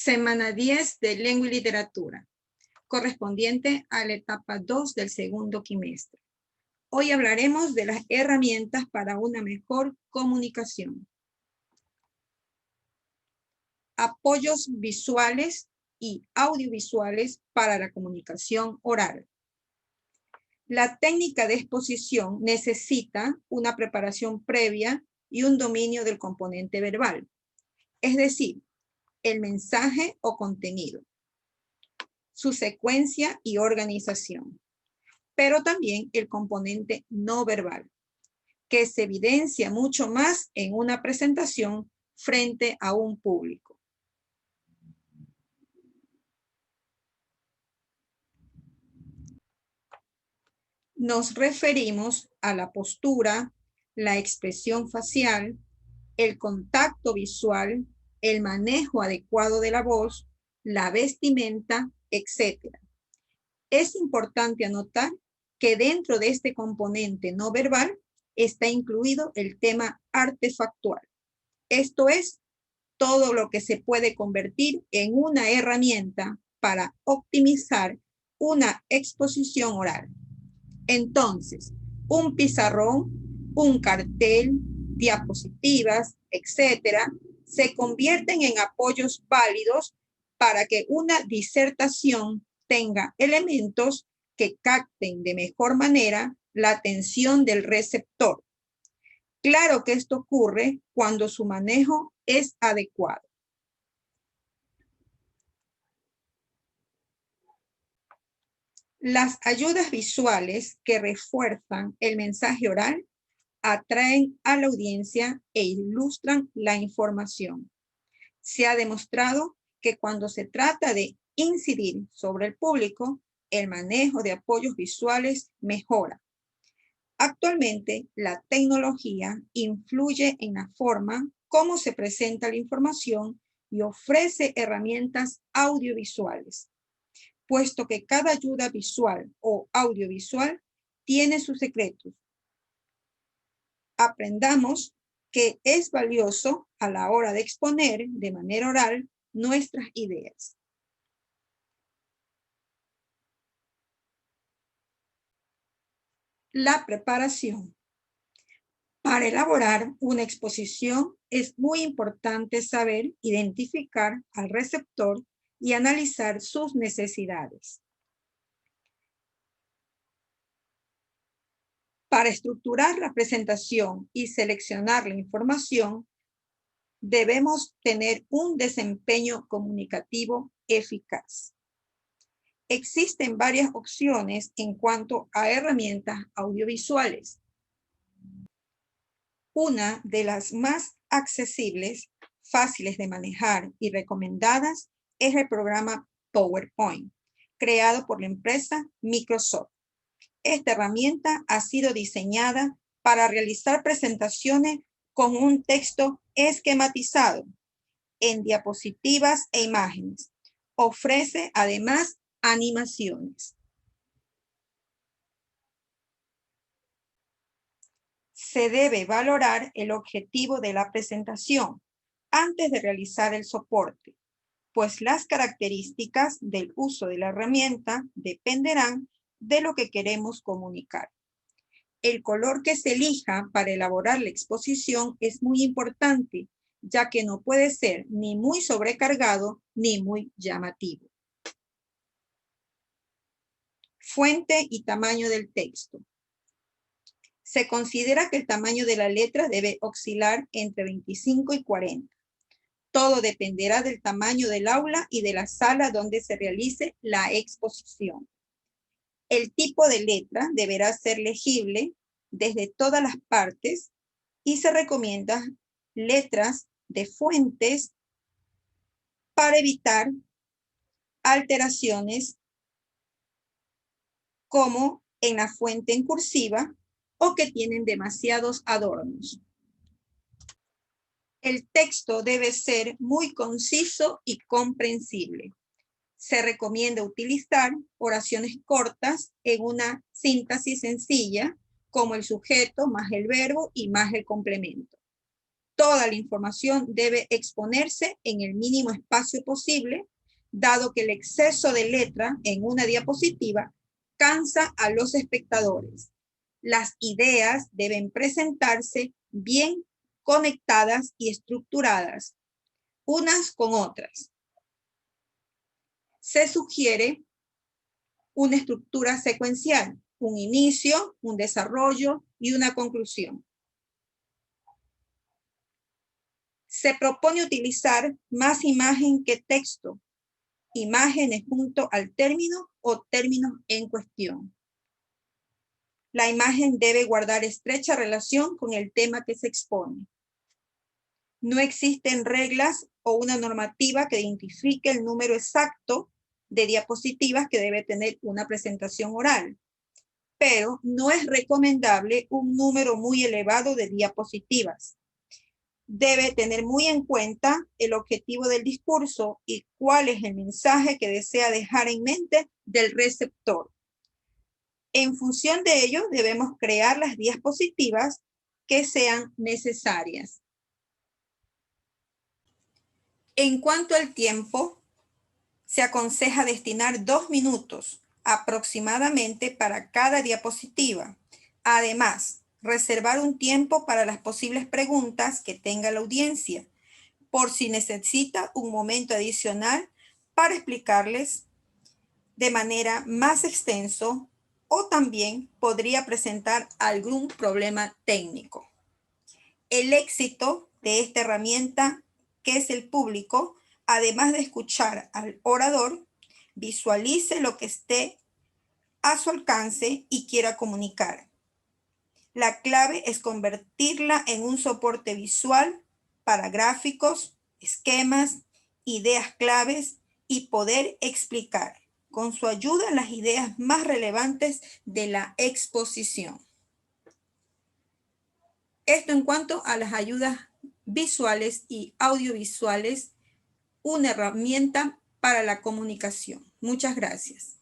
Semana 10 de Lengua y Literatura, correspondiente a la etapa 2 del segundo quimestre. Hoy hablaremos de las herramientas para una mejor comunicación. Apoyos visuales y audiovisuales para la comunicación oral. La técnica de exposición necesita una preparación previa y un dominio del componente verbal, es decir, el mensaje o contenido, su secuencia y organización, pero también el componente no verbal, que se evidencia mucho más en una presentación frente a un público. Nos referimos a la postura, la expresión facial, el contacto visual, el manejo adecuado de la voz, la vestimenta, etc. Es importante anotar que dentro de este componente no verbal está incluido el tema artefactual. Esto es, todo lo que se puede convertir en una herramienta para optimizar una exposición oral. Entonces, un pizarrón, un cartel, diapositivas, etcétera, se convierten en apoyos válidos para que una disertación tenga elementos que capten de mejor manera la atención del receptor. Claro que esto ocurre cuando su manejo es adecuado. Las ayudas visuales que refuerzan el mensaje oral atraen a la audiencia e ilustran la información. Se ha demostrado que cuando se trata de incidir sobre el público, el manejo de apoyos visuales mejora. Actualmente, la tecnología influye en la forma como se presenta la información y ofrece herramientas audiovisuales, puesto que cada ayuda visual o audiovisual tiene sus secretos. Aprendamos que es valioso a la hora de exponer de manera oral nuestras ideas. La preparación. Para elaborar una exposición es muy importante saber identificar al receptor y analizar sus necesidades. Para estructurar la presentación y seleccionar la información, debemos tener un desempeño comunicativo eficaz. Existen varias opciones en cuanto a herramientas audiovisuales. Una de las más accesibles, fáciles de manejar y recomendadas es el programa PowerPoint, creado por la empresa Microsoft. Esta herramienta ha sido diseñada para realizar presentaciones con un texto esquematizado en diapositivas e imágenes. Ofrece además animaciones. Se debe valorar el objetivo de la presentación antes de realizar el soporte, pues las características del uso de la herramienta dependerán de lo que queremos comunicar. El color que se elija para elaborar la exposición es muy importante, ya que no puede ser ni muy sobrecargado ni muy llamativo. Fuente y tamaño del texto. Se considera que el tamaño de la letra debe oscilar entre 25 y 40. Todo dependerá del tamaño del aula y de la sala donde se realice la exposición. El tipo de letra deberá ser legible desde todas las partes y se recomienda letras de fuentes para evitar alteraciones como en la fuente en cursiva o que tienen demasiados adornos. El texto debe ser muy conciso y comprensible. Se recomienda utilizar oraciones cortas en una síntesis sencilla, como el sujeto más el verbo y más el complemento. Toda la información debe exponerse en el mínimo espacio posible, dado que el exceso de letra en una diapositiva cansa a los espectadores. Las ideas deben presentarse bien conectadas y estructuradas, unas con otras. Se sugiere una estructura secuencial, un inicio, un desarrollo y una conclusión. Se propone utilizar más imagen que texto, imágenes junto al término o términos en cuestión. La imagen debe guardar estrecha relación con el tema que se expone. No existen reglas o una normativa que identifique el número exacto de diapositivas que debe tener una presentación oral, pero no es recomendable un número muy elevado de diapositivas. Debe tener muy en cuenta el objetivo del discurso y cuál es el mensaje que desea dejar en mente del receptor. En función de ello, debemos crear las diapositivas que sean necesarias. En cuanto al tiempo, se aconseja destinar 2 minutos aproximadamente para cada diapositiva. Además, reservar un tiempo para las posibles preguntas que tenga la audiencia, por si necesita un momento adicional para explicarles de manera más extenso, o también podría presentar algún problema técnico. El éxito de esta herramienta, que es el público, además de escuchar al orador, visualice lo que esté a su alcance y quiera comunicar. La clave es convertirla en un soporte visual para gráficos, esquemas, ideas claves y poder explicar con su ayuda las ideas más relevantes de la exposición. Esto en cuanto a las ayudas visuales y audiovisuales, una herramienta para la comunicación. Muchas gracias.